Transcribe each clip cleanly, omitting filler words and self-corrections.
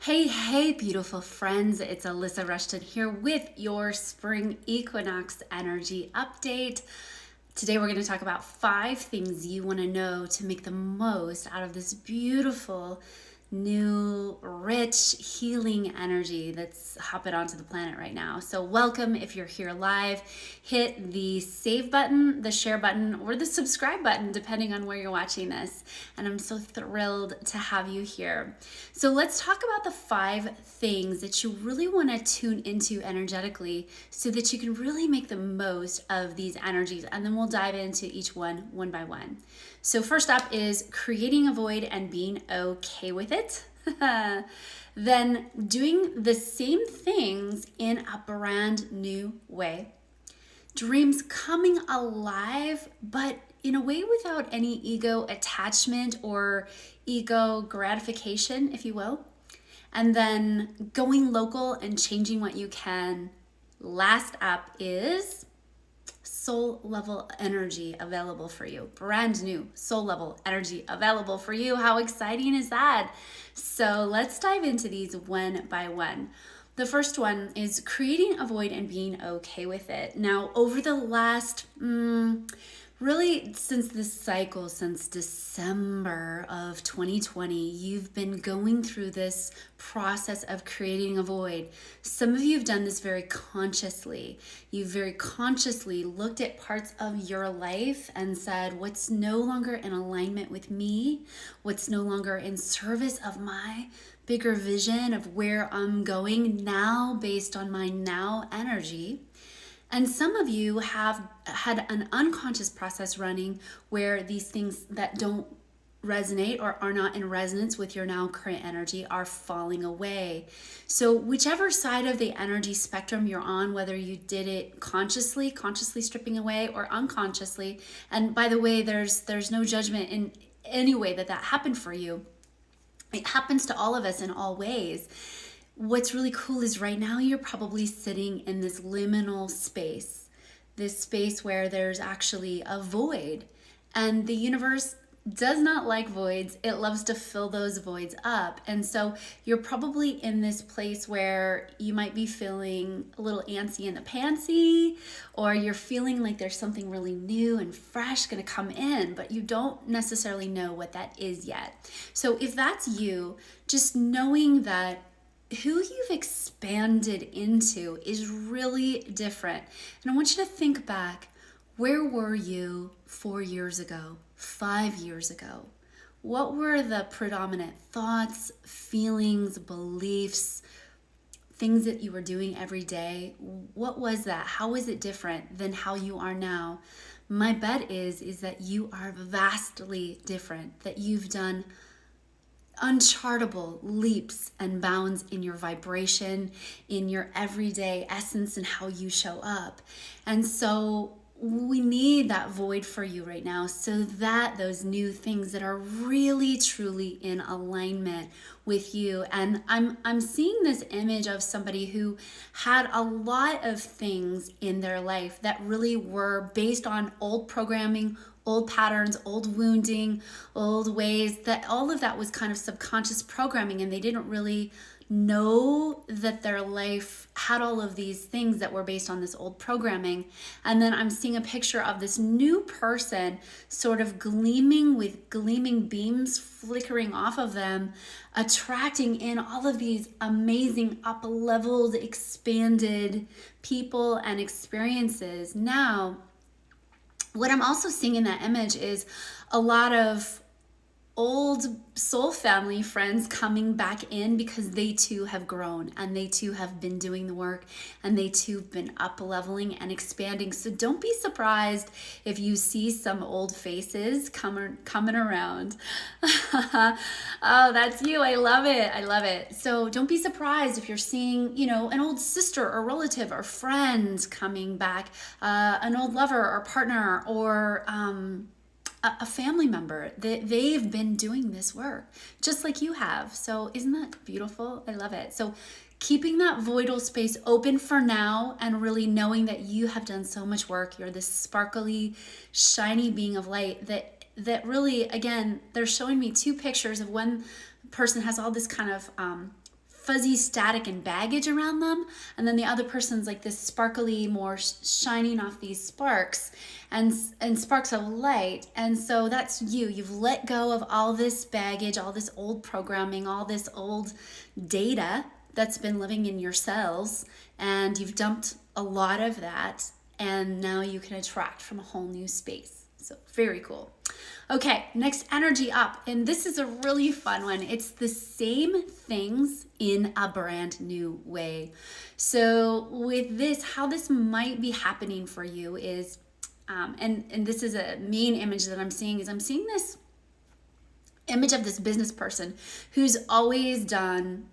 Hey, beautiful friends. It's Alyssa Rushton here with your Spring Equinox energy update. Today, we're going to talk about 5 things you want to know to make the most out of this beautiful, new, rich, healing energy that's hopping onto the planet right now. So, welcome if you're here live. Hit the save button, the share button, or the subscribe button, depending on where you're watching this. And I'm so thrilled to have you here. So, let's talk about the 5 things that you really want to tune into energetically so that you can really make the most of these energies. And then we'll dive into each one by one. So first up is creating a void and being okay with it. Then doing the same things in a brand new way. Dreams coming alive, but in a way without any ego attachment or ego gratification, if you will. And then going local and changing what you can. Last up is soul level energy available for you. Brand new soul level energy available for you. How exciting is that? So let's dive into these one by one. The first one is creating a void and being okay with it. Now, over the last, really since this cycle, since December of 2020, you've been going through this process of creating a void. Some of you have done this very consciously. You've very consciously looked at parts of your life and said, what's no longer in alignment with me? What's no longer in service of my bigger vision of where I'm going now based on my now energy? And some of you have had an unconscious process running where these things that don't resonate or are not in resonance with your now current energy are falling away. So whichever side of the energy spectrum you're on, whether you did it consciously stripping away, or unconsciously, and by the way, there's no judgment in any way that happened for you. It happens to all of us in all ways. What's really cool is right now you're probably sitting in this liminal space, this space where there's actually a void. And the universe does not like voids. It loves to fill those voids up. And so you're probably in this place where you might be feeling a little antsy in the pantsy, or you're feeling like there's something really new and fresh going to come in, but you don't necessarily know what that is yet. So if that's you, just knowing that who you've expanded into is really different. And I want you to think back, where were you 4 years ago, 5 years ago? What were the predominant thoughts, feelings, beliefs, things that you were doing every day? What was that? How was it different than how you are now? My bet is that you are vastly different, that you've done unchartable leaps and bounds in your vibration, in your everyday essence, and how you show up. And so we need that void for you right now so that those new things that are really truly in alignment with you. And I'm seeing this image of somebody who had a lot of things in their life that really were based on old programming, old patterns, old wounding, old ways, that all of that was kind of subconscious programming, and they didn't really know that their life had all of these things that were based on this old programming. And then I'm seeing a picture of this new person sort of gleaming with gleaming beams flickering off of them, attracting in all of these amazing up-leveled, expanded people and experiences. Now, what I'm also seeing in that image is a lot of old soul family friends coming back in because they too have grown and they too have been doing the work and they too have been up leveling and expanding. So don't be surprised if you see some old faces coming around. Oh, that's you. I love it. I love it. So don't be surprised if you're seeing, an old sister or relative or friend coming back, an old lover or partner, or a family member that they've been doing this work just like you have. So isn't that beautiful? I love it. So keeping that voidal space open for now and really knowing that you have done so much work. You're this sparkly, shiny being of light that really, again, they're showing me 2 pictures of one person has all this kind of fuzzy static and baggage around them, and then the other person's like this sparkly, more shining off these sparks and sparks of light. And so that's you. You've let go of all this baggage, all this old programming, all this old data that's been living in your cells, and you've dumped a lot of that, and now you can attract from a whole new space. So very cool. Okay, next, energy up. And this is a really fun one. It's the same things in a brand new way. So with this, how this might be happening for you is, and this is a main image that I'm seeing, is I'm seeing this image of this business person who's always done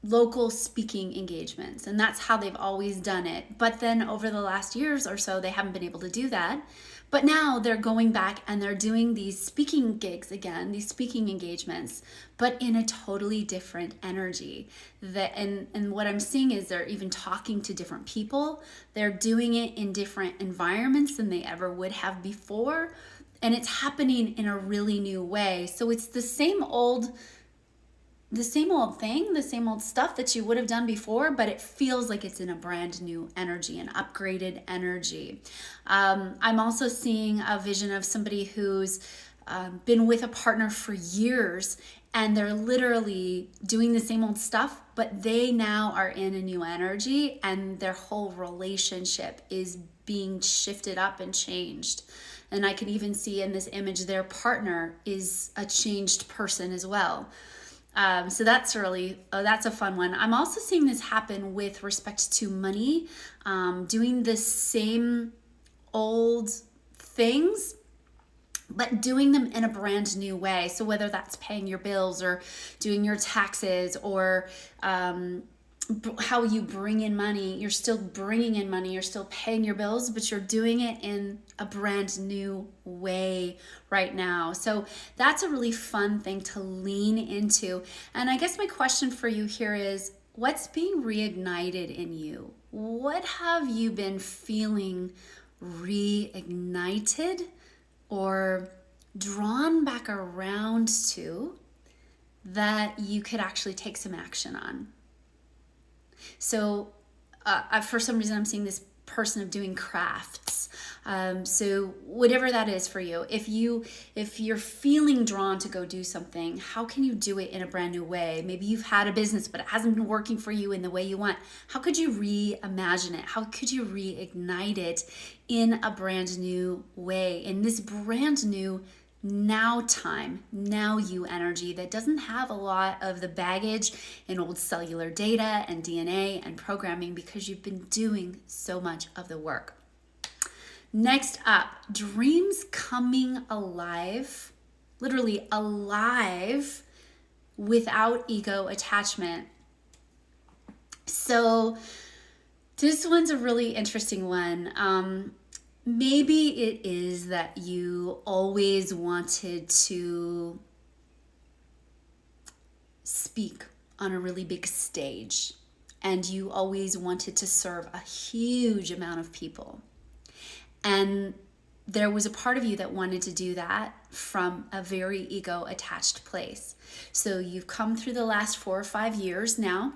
local speaking engagements, and that's how they've always done it. But then over the last years or so, they haven't been able to do that. But now they're going back and they're doing these speaking gigs again, these speaking engagements, but in a totally different energy. And what I'm seeing is they're even talking to different people. They're doing it in different environments than they ever would have before. And it's happening in a really new way. So it's the same old thing, the same old stuff that you would have done before, but it feels like it's in a brand new energy, an upgraded energy. I'm also seeing a vision of somebody who's been with a partner for years, and they're literally doing the same old stuff, but they now are in a new energy, and their whole relationship is being shifted up and changed. And I can even see in this image their partner is a changed person as well. So that's that's a fun one. I'm also seeing this happen with respect to money, doing the same old things, but doing them in a brand new way. So whether that's paying your bills or doing your taxes or how you bring in money, you're still bringing in money, you're still paying your bills, but you're doing it in a brand new way right now. So that's a really fun thing to lean into. And I guess my question for you here is, what's being reignited in you? What have you been feeling reignited or drawn back around to that you could actually take some action on? So for some reason, I'm seeing this person of doing crafts. So whatever that is for you, if you're feeling drawn to go do something, how can you do it in a brand new way? Maybe you've had a business, but it hasn't been working for you in the way you want. How could you reimagine it? How could you reignite it in a brand new way, in this brand new now time, now you energy that doesn't have a lot of the baggage and old cellular data and DNA and programming, because you've been doing so much of the work. Next up, dreams coming alive, literally alive without ego attachment. So this one's a really interesting one. Maybe it is that you always wanted to speak on a really big stage, and you always wanted to serve a huge amount of people. And there was a part of you that wanted to do that from a very ego attached place. So you've come through the last 4 or 5 years now,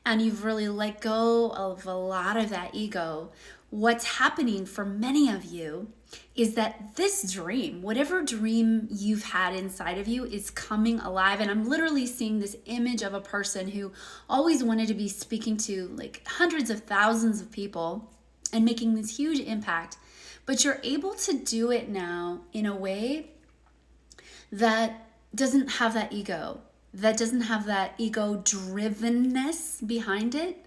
and you've really let go of a lot of that ego. What's happening for many of you is that this dream, whatever dream you've had inside of you, is coming alive. And I'm literally seeing this image of a person who always wanted to be speaking to like hundreds of thousands of people and making this huge impact. But you're able to do it now in a way that doesn't have that ego, that doesn't have that ego drivenness behind it.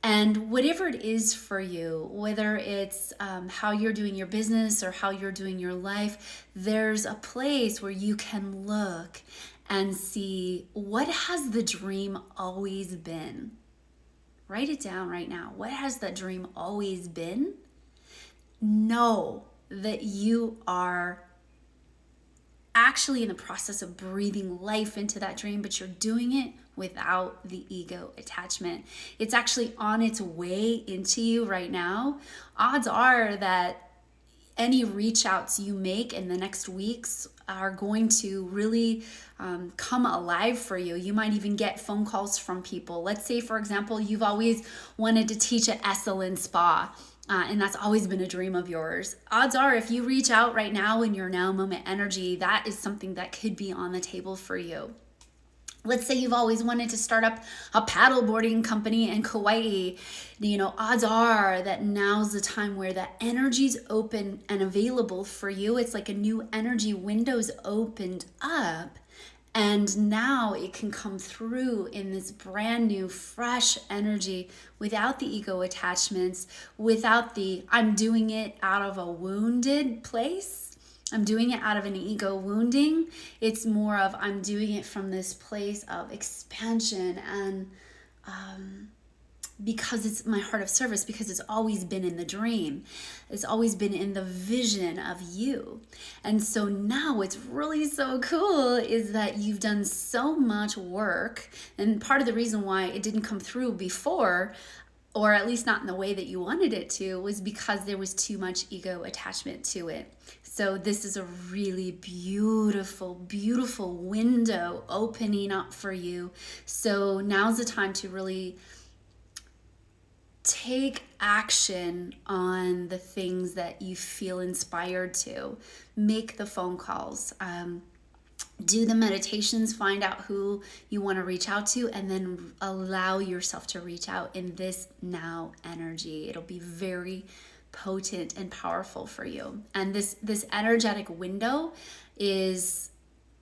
And whatever it is for you, whether it's how you're doing your business or how you're doing your life, there's a place where you can look and see, what has the dream always been? Write it down right now. What has that dream always been? Know that you are actually in the process of breathing life into that dream, but you're doing it without the ego attachment. It's actually on its way into you right now. Odds are that any reach outs you make in the next weeks are going to really come alive for you. You might even get phone calls from people. Let's say, for example, you've always wanted to teach at Esalen Spa. And that's always been a dream of yours. Odds are, if you reach out right now in your now moment energy, that is something that could be on the table for you. Let's say you've always wanted to start up a paddleboarding company in Kauai. Odds are that now's the time where that energy's open and available for you. It's like a new energy window's opened up. And now it can come through in this brand new, fresh energy without the ego attachments, without the I'm doing it out of a wounded place. I'm doing it out of an ego wounding. It's more of I'm doing it from this place of expansion and because it's my heart of service, because it's always been in the dream. It's always been in the vision of you. And so now what's really so cool is that you've done so much work. And part of the reason why it didn't come through before, or at least not in the way that you wanted it to, was because there was too much ego attachment to it. So this is a really beautiful, beautiful window opening up for you. So now's the time to really take action on the things that you feel inspired to. Make the phone calls, do the meditations, find out who you want to reach out to, and then allow yourself to reach out in this now energy. It'll be very potent and powerful for you. And this energetic window is,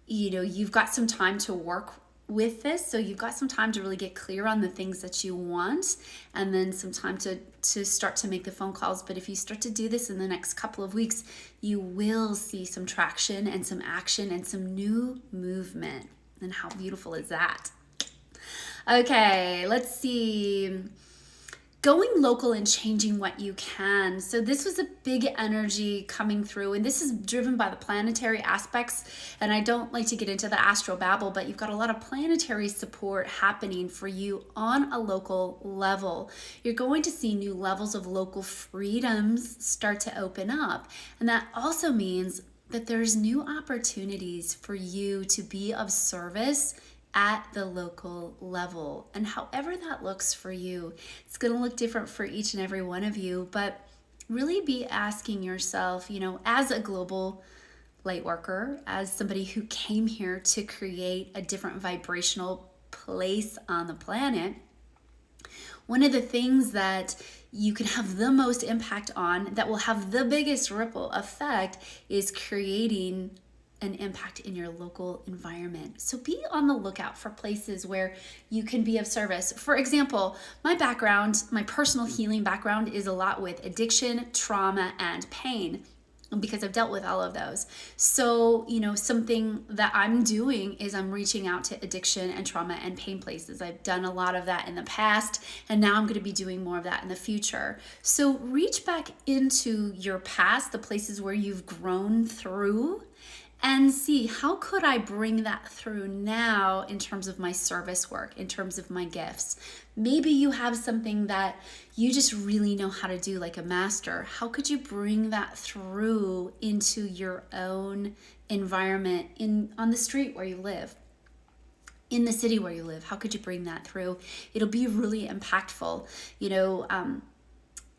you've got some time to work with this. So you've got some time to really get clear on the things that you want, and then some time to start to make the phone calls. But if you start to do this in the next couple of weeks, you will see some traction and some action and some new movement. And how beautiful is that? Okay, let's see. Going local and changing what you can. So this was a big energy coming through, and this is driven by the planetary aspects. And I don't like to get into the astro babble, but you've got a lot of planetary support happening for you on a local level. You're going to see new levels of local freedoms start to open up. And that also means that there's new opportunities for you to be of service at the local level. And however that looks for you, it's going to look different for each and every one of you, but really be asking yourself, as a global light worker, as somebody who came here to create a different vibrational place on the planet, one of the things that you can have the most impact on, that will have the biggest ripple effect, is creating an impact in your local environment. So be on the lookout for places where you can be of service. For example, my background, my personal healing background, is a lot with addiction, trauma, and pain, because I've dealt with all of those. So, something that I'm doing is I'm reaching out to addiction and trauma and pain places. I've done a lot of that in the past, and now I'm going to be doing more of that in the future. So reach back into your past, the places where you've grown through, and see, how could I bring that through now in terms of my service work, in terms of my gifts? Maybe you have something that you just really know how to do, like a master. How could you bring that through into your own environment, on the street where you live, in the city where you live? How could you bring that through? It'll be really impactful.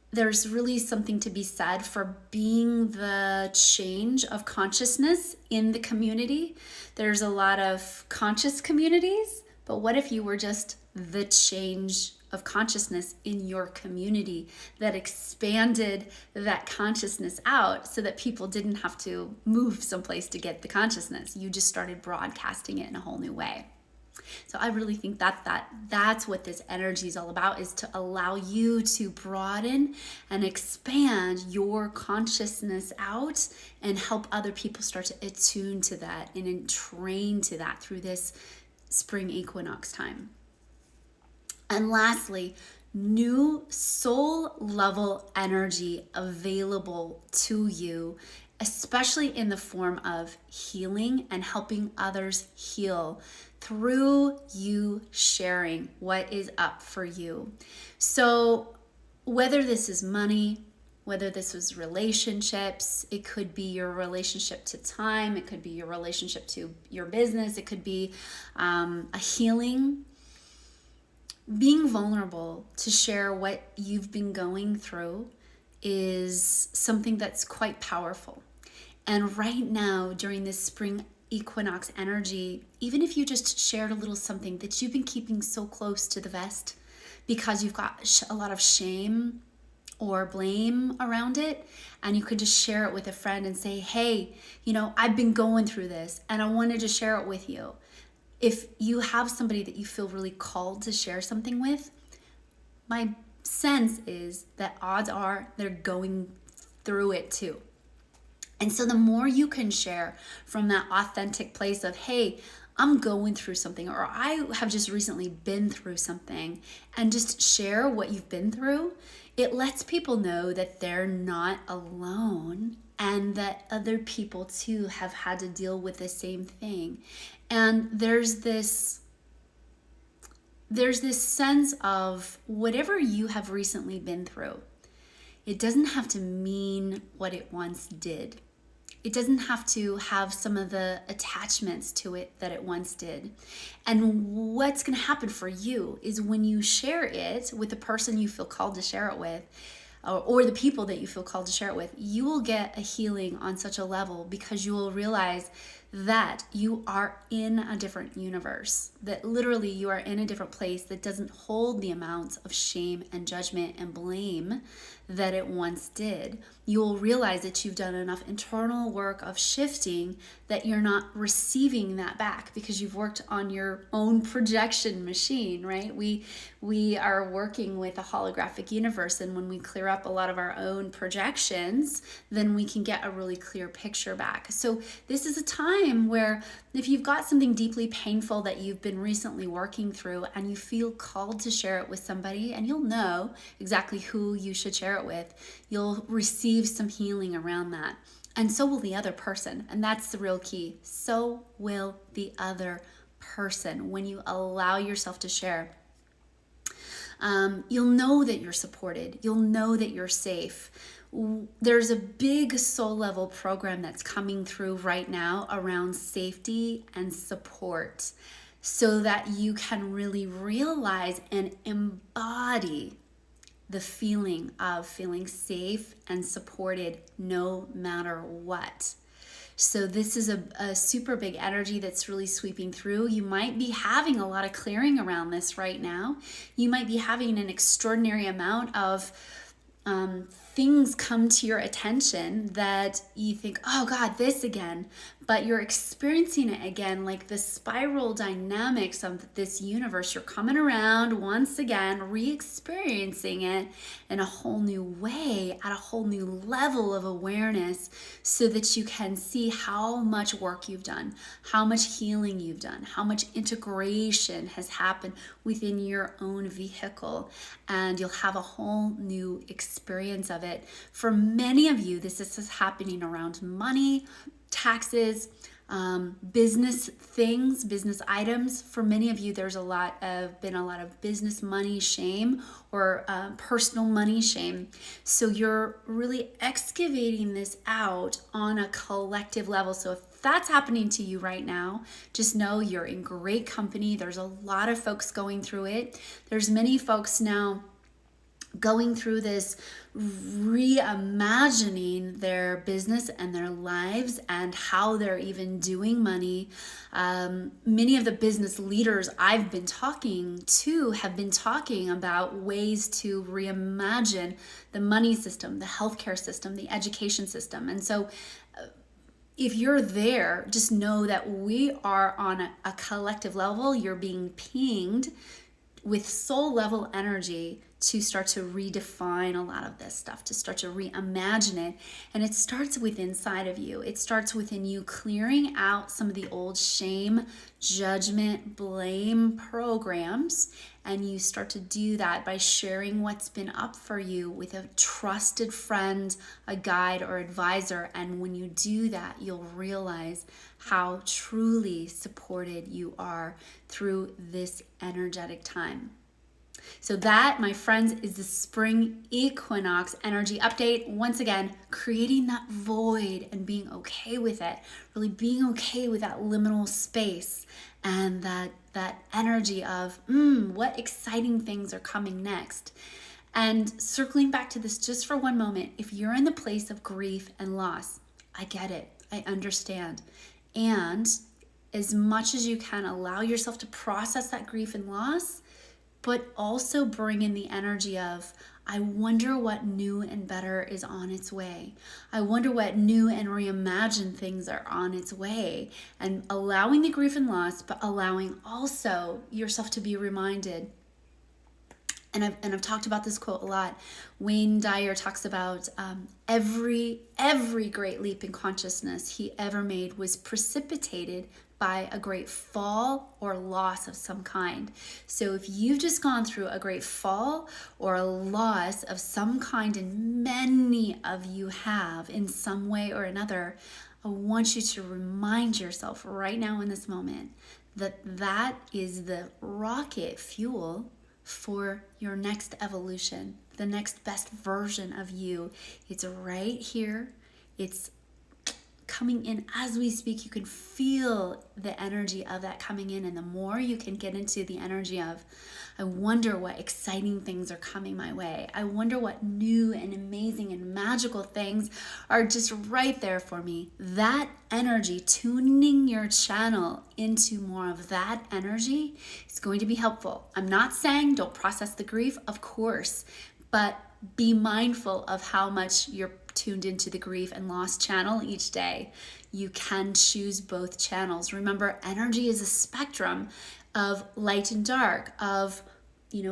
There's really something to be said for being the change of consciousness in the community. There's a lot of conscious communities, but what if you were just the change of consciousness in your community that expanded that consciousness out so that people didn't have to move someplace to get the consciousness? You just started broadcasting it in a whole new way. So I really think that's what this energy is all about, is to allow you to broaden and expand your consciousness out and help other people start to attune to that and train to that through this spring equinox time. And lastly, new soul level energy available to you, especially in the form of healing and helping others heal through you sharing what is up for you. So whether this is money, whether this was relationships, it could be your relationship to time, it could be your relationship to your business, it could be a healing. Being vulnerable to share what you've been going through is something that's quite powerful. And right now, during this spring equinox energy, even if you just shared a little something that you've been keeping so close to the vest because you've got a lot of shame or blame around it, and you could just share it with a friend and say, hey, I've been going through this and I wanted to share it with you. If you have somebody that you feel really called to share something with, my sense is that odds are they're going through it too. And so the more you can share from that authentic place of, hey, I'm going through something, or I have just recently been through something, and just share what you've been through, it lets people know that they're not alone and that other people too have had to deal with the same thing. And there's this sense of whatever you have recently been through, it doesn't have to mean what it once did. It doesn't have to have some of the attachments to it that it once did. And what's going to happen for you is when you share it with the person you feel called to share it with, or the people that you feel called to share it with, you will get a healing on such a level because you will realize that you are in a different universe, that literally you are in a different place that doesn't hold the amounts of shame and judgment and blame that it once did. You will realize that you've done enough internal work of shifting that you're not receiving that back because you've worked on your own projection machine, right? We are working with a holographic universe, and when we clear up a lot of our own projections, then we can get a really clear picture back. So this is a time where if you've got something deeply painful that you've been recently working through and you feel called to share it with somebody, and you'll know exactly who you should share it with, you'll receive some healing around that. And so will the other person. And that's the real key. So will the other person when you allow yourself to share. You'll know that you're supported. You'll know that you're safe. There's a big soul level program that's coming through right now around safety and support so that you can really realize and embody the feeling of feeling safe and supported no matter what. So this is a super big energy that's really sweeping through. You might be having a lot of clearing around this right now. You might be having an extraordinary amount of things come to your attention that you think, oh God, this again, but you're experiencing it again, like the spiral dynamics of this universe. You're coming around once again, re-experiencing it in a whole new way, at a whole new level of awareness, so that you can see how much work you've done, how much healing you've done, how much integration has happened within your own vehicle, and you'll have a whole new experience of it. For many of you, this is happening around money, taxes, business things, business items. For many of you, there's been a lot of business money shame or personal money shame. So you're really excavating this out on a collective level. So if that's happening to you right now, just know you're in great company. There's a lot of folks going through it. There's many folks now going through this reimagining their business and their lives and how they're even doing money. Many of the business leaders I've been talking to have been talking about ways to reimagine the money system, the healthcare system, the education system. And so if you're there, just know that we are on a collective level. You're being pinged with soul level energy to start to redefine a lot of this stuff, to start to reimagine it. And it starts with inside of you. It starts within you clearing out some of the old shame, judgment, blame programs. And you start to do that by sharing what's been up for you with a trusted friend, a guide, or advisor. And when you do that, you'll realize how truly supported you are through this energetic time. So that, my friends, is the spring equinox energy update. Once again, creating that void and being okay with it, really being okay with that liminal space and that energy of what exciting things are coming next. And circling back to this just for one moment, if you're in the place of grief and loss, I get it. I understand. And as much as you can, allow yourself to process that grief and loss, but also bring in the energy of, I wonder what new and better is on its way. I wonder what new and reimagined things are on its way. And allowing the grief and loss, but allowing also yourself to be reminded. And I've talked about this quote a lot. Wayne Dyer talks about every great leap in consciousness he ever made was precipitated by a great fall or loss of some kind. So if you've just gone through a great fall or a loss of some kind, and many of you have in some way or another, I want you to remind yourself right now in this moment that that is the rocket fuel for your next evolution, the next best version of you. It's right here. It's coming in as we speak. You can feel the energy of that coming in, and the more you can get into the energy of, I wonder what exciting things are coming my way. I wonder what new and amazing and magical things are just right there for me. That energy, tuning your channel into more of that energy is going to be helpful. I'm not saying don't process the grief, of course, but be mindful of how much you're tuned into the grief and loss channel each day. You can choose both channels. Remember, energy is a spectrum of light and dark, of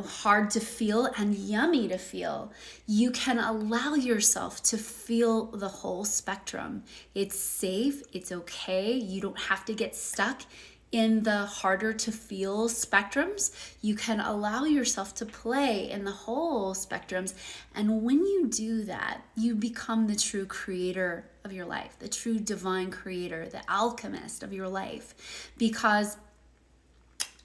hard to feel and yummy to feel. You can allow yourself to feel the whole spectrum. It's safe, it's okay. You don't have to get stuck in the harder to feel spectrums. You can allow yourself to play in the whole spectrums. And when you do that, you become the true creator of your life, the true divine creator, the alchemist of your life. Because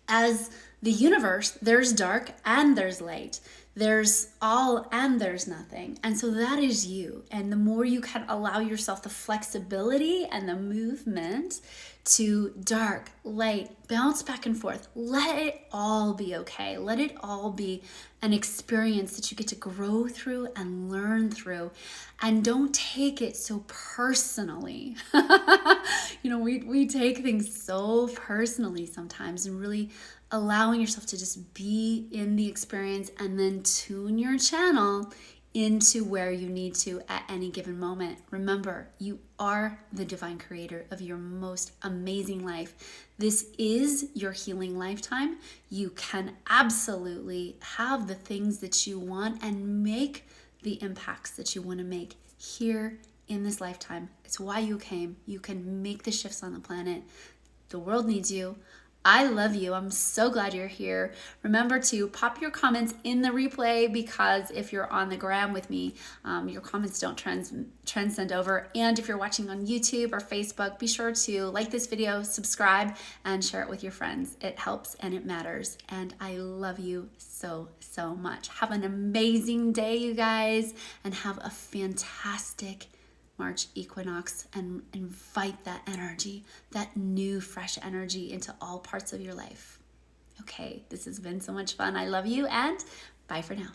as the universe, there's dark and there's light. There's all and there's nothing. And so that is you. And the more you can allow yourself the flexibility and the movement to dark, light, bounce back and forth, let it all be okay. Let it all be an experience that you get to grow through and learn through. And don't take it so personally. We take things so personally sometimes, and really allowing yourself to just be in the experience and then tune your channel into where you need to at any given moment. Remember, you are the divine creator of your most amazing life. This is your healing lifetime. You can absolutely have the things that you want and make the impacts that you want to make here in this lifetime. It's why you came. You can make the shifts on the planet. The world needs you. I love you. I'm so glad you're here. Remember to pop your comments in the replay, because if you're on the gram with me, your comments don't transcend over. And if you're watching on YouTube or Facebook, be sure to like this video, subscribe, and share it with your friends. It helps and it matters. And I love you so, so much. Have an amazing day, you guys, and have a fantastic March equinox, and invite that energy, that new fresh energy, into all parts of your life. Okay, this has been so much fun. I love you, and bye for now.